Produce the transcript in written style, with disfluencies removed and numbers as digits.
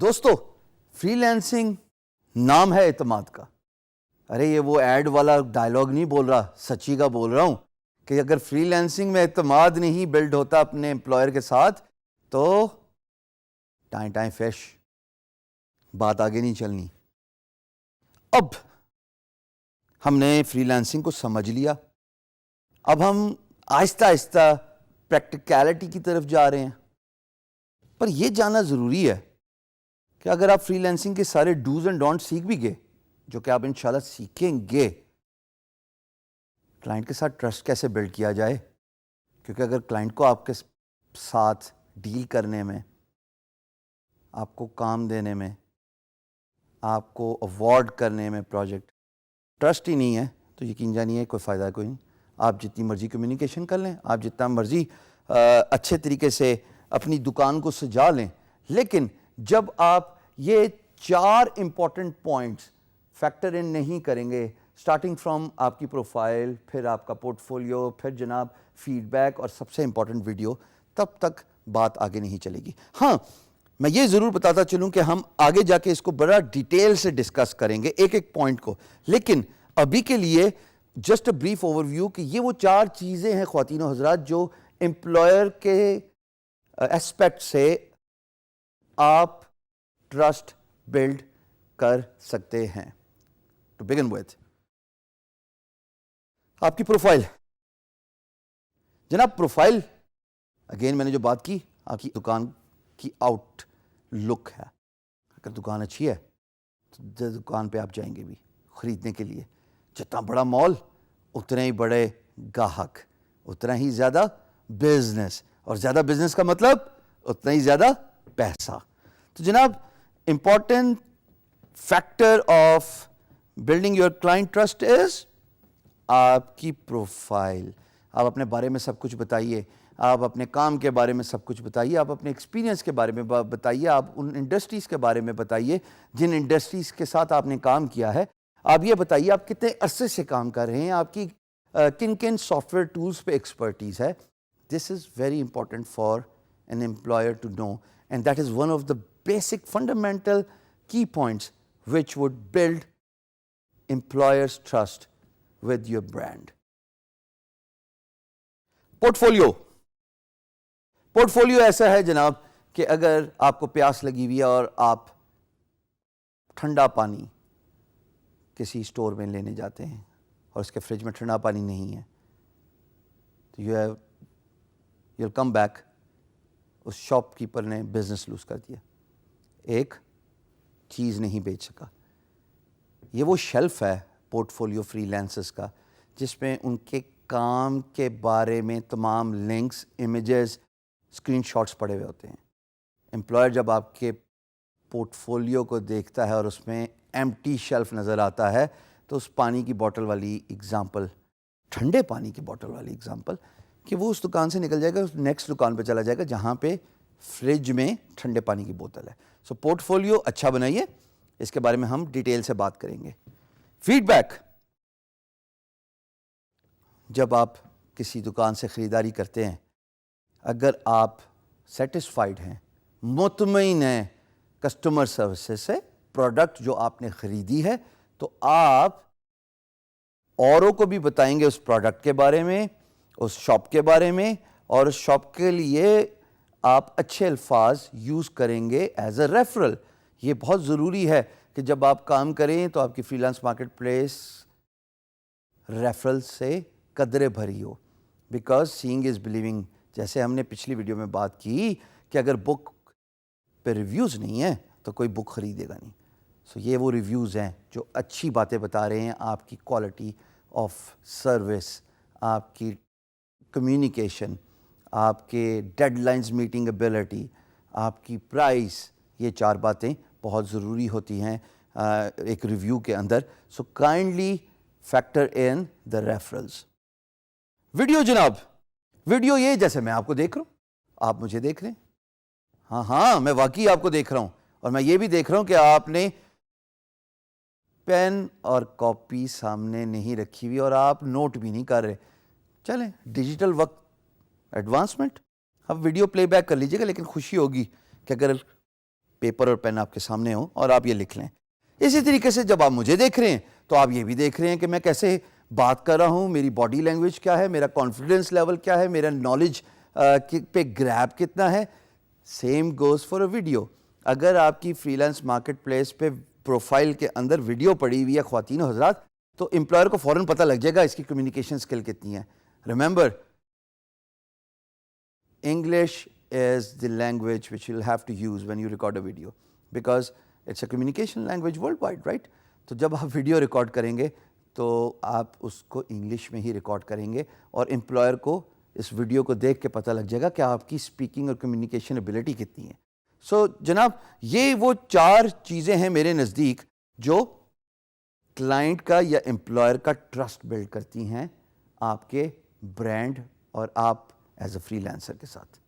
دوستو free lancing نام ہے اعتماد کا. ارے یہ وہ ایڈ والا ڈائلاگ نہیں بول رہا, سچی کا بول رہا ہوں کہ اگر فری لینسنگ میں اعتماد نہیں بلڈ ہوتا اپنے امپلائر کے ساتھ تو ٹائم ٹائم فش, بات آگے نہیں چلنی. اب ہم نے فری لینسنگ کو سمجھ لیا, اب ہم آہستہ آہستہ پریکٹیکلٹی کی طرف جا رہے ہیں. پر یہ جاننا ضروری ہے کہ اگر آپ فری لینسنگ کے سارے ڈوز اینڈ ڈونٹ سیکھ بھی گئے, جو کہ آپ انشاءاللہ سیکھیں گے, کلائنٹ کے ساتھ ٹرسٹ کیسے بلڈ کیا جائے. کیونکہ اگر کلائنٹ کو آپ کے ساتھ ڈیل کرنے میں, آپ کو کام دینے میں, آپ کو اوارڈ کرنے میں پروجیکٹ ٹرسٹ ہی نہیں ہے تو یقین جانیے کوئی فائدہ کوئی نہیں. آپ جتنی مرضی کمیونیکیشن کر لیں, آپ جتنا مرضی اچھے طریقے سے اپنی دکان کو سجا لیں, لیکن جب آپ یہ 4 امپورٹنٹ پوائنٹس فیکٹر ان نہیں کریں گے, سٹارٹنگ فرام آپ کی پروفائل, پھر آپ کا پورٹ فولیو, پھر جناب فیڈ بیک اور سب سے امپورٹنٹ ویڈیو, تب تک بات آگے نہیں چلے گی. ہاں میں یہ ضرور بتاتا چلوں کہ ہم آگے جا کے اس کو بڑا ڈیٹیل سے ڈسکس کریں گے ایک ایک پوائنٹ کو, لیکن ابھی کے لیے just a brief overview کہ یہ وہ 4 چیزیں ہیں خواتین و حضرات جو امپلائر کے اسپیکٹ سے آپ ٹرسٹ بلڈ کر سکتے ہیں. ٹو بگن وتھ آپ کی پروفائل. جناب پروفائل اگین میں نے جو بات کی, آپ کی دکان کی آؤٹ لک ہے. اگر دکان اچھی ہے تو دکان پہ آپ جائیں گے بھی خریدنے کے لیے. جتنا بڑا مال اتنے ہی بڑے گاہک, اتنا ہی زیادہ بزنس, اور زیادہ بزنس کا مطلب اتنا ہی زیادہ پیسہ. تو جناب important factor of building your client trust is آپ کی پروفائل. آپ اپنے بارے میں سب کچھ بتائیے, آپ اپنے کام کے بارے میں سب کچھ بتائیے, آپ اپنے ایکسپیرینس کے بارے میں بتائیے, آپ ان انڈسٹریز کے بارے میں بتائیے جن انڈسٹریز کے ساتھ آپ نے کام کیا ہے. آپ یہ بتائیے آپ کتنے عرصے سے کام کر رہے ہیں, آپ کی کن کن سافٹ ویئر ٹولز پہ ایکسپرٹیز ہے. This is very important for an employer to know, and that is one of the basic fundamental کی points which would build employers' trust with your brand. Portfolio ایسا ہے جناب کہ اگر آپ کو پیاس لگی ہوئی ہے اور آپ ٹھنڈا پانی کسی اسٹور میں لینے جاتے ہیں اور اس کے فریج میں ٹھنڈا پانی نہیں ہے تو you'll come back, اس شاپ کیپر نے بزنس لوز کر دیا, ایک چیز نہیں بیچ سکا. یہ وہ شیلف ہے پورٹ فولیو فری لینسرز کا جس میں ان کے کام کے بارے میں تمام لنکس, امیجز, اسکرین شاٹس پڑے ہوئے ہوتے ہیں. امپلائر جب آپ کے پورٹ فولیو کو دیکھتا ہے اور اس میں ایمٹی شیلف نظر آتا ہے تو اس پانی کی بوٹل والی ایگزامپل, ٹھنڈے پانی کی بوٹل والی ایگزامپل, کہ وہ اس دکان سے نکل جائے گا, نیکسٹ دکان پہ چلا جائے گا جہاں پہ فریج میں ٹھنڈے پانی کی بوتل ہے. سو پورٹ فولیو اچھا بنائیے, اس کے بارے میں ہم ڈیٹیل سے بات کریں گے. Feedback. جب آپ کسی دکان سے خریداری کرتے ہیں, اگر آپ سیٹسفائیڈ ہیں, مطمئن ہیں کسٹمر سروسز سے, پروڈکٹ جو آپ نے خریدی ہے, تو آپ اوروں کو بھی بتائیں گے اس پروڈکٹ کے بارے میں, اس شاپ کے بارے میں, اور اس شاپ کے لیے آپ اچھے الفاظ یوز کریں گے ایز اے ریفرل. یہ بہت ضروری ہے کہ جب آپ کام کریں تو آپ کی free lance market place referral سے قدرے بھری ہو, بیکاز سینگ از بلیونگ. جیسے ہم نے پچھلی ویڈیو میں بات کی کہ اگر بک پہ ریویوز نہیں ہیں تو کوئی بک خریدے گا نہیں. سو یہ وہ ریویوز ہیں جو اچھی باتیں بتا رہے ہیں آپ کی کوالٹی آف سروس, آپ کی کمیونیکیشن, آپ کے ڈیڈ لائنز میٹنگ ایبلٹی, آپ کی پرائس. یہ 4 باتیں بہت ضروری ہوتی ہیں ایک ریویو کے اندر. So kindly factor in the referrals. Video جناب, ویڈیو یہ جیسے میں آپ کو دیکھ رہا ہوں, آپ مجھے دیکھ رہے ہیں. ہاں میں واقعی آپ کو دیکھ رہا ہوں, اور میں یہ بھی دیکھ رہا ہوں کہ آپ نے پین اور کاپی سامنے نہیں رکھی ہوئی اور آپ نوٹ بھی نہیں کر رہے. چلیں ڈیجیٹل وقت, ایڈوانسمنٹ. اب ویڈیو پلے بیک کر لیجیے گا, لیکن خوشی ہوگی کہ اگر پیپر اور پین آپ کے سامنے ہو اور آپ یہ لکھ لیں. اسی طریقے سے جب آپ مجھے دیکھ رہے ہیں تو آپ یہ بھی دیکھ رہے ہیں کہ میں کیسے بات کر رہا ہوں, میری باڈی لینگویج کیا ہے, میرا کانفیڈنس لیول کیا ہے, میرا نالج پہ گریب کتنا ہے. Same goes for a video. اگر آپ کی فری لانس مارکیٹ پلیس پہ پروفائل کے اندر ویڈیو پڑی ہوئی ہے خواتین و حضرات, تو امپلائر کو فوراً پتہ لگ جائے گا اس کی کمیونیکیشن اسکل کتنی ہے. Remember, English is the language which you'll have to use when you record a video because it's a communication language worldwide, right? تو جب آپ ویڈیو ریکارڈ کریں گے تو آپ اس کو انگلش میں ہی ریکارڈ کریں گے اور امپلائر کو اس ویڈیو کو دیکھ کے پتہ لگ جائے گا کہ آپ کی اسپیکنگ اور کمیونیکیشن ایبلٹی کتنی ہے. سو جناب, یہ وہ 4 چیزیں ہیں میرے نزدیک جو کلائنٹ کا یا امپلائر کا ٹرسٹ بلڈ کرتی ہیں آپ کے برانڈ اور آپ ایز اے فری لانسر کے ساتھ.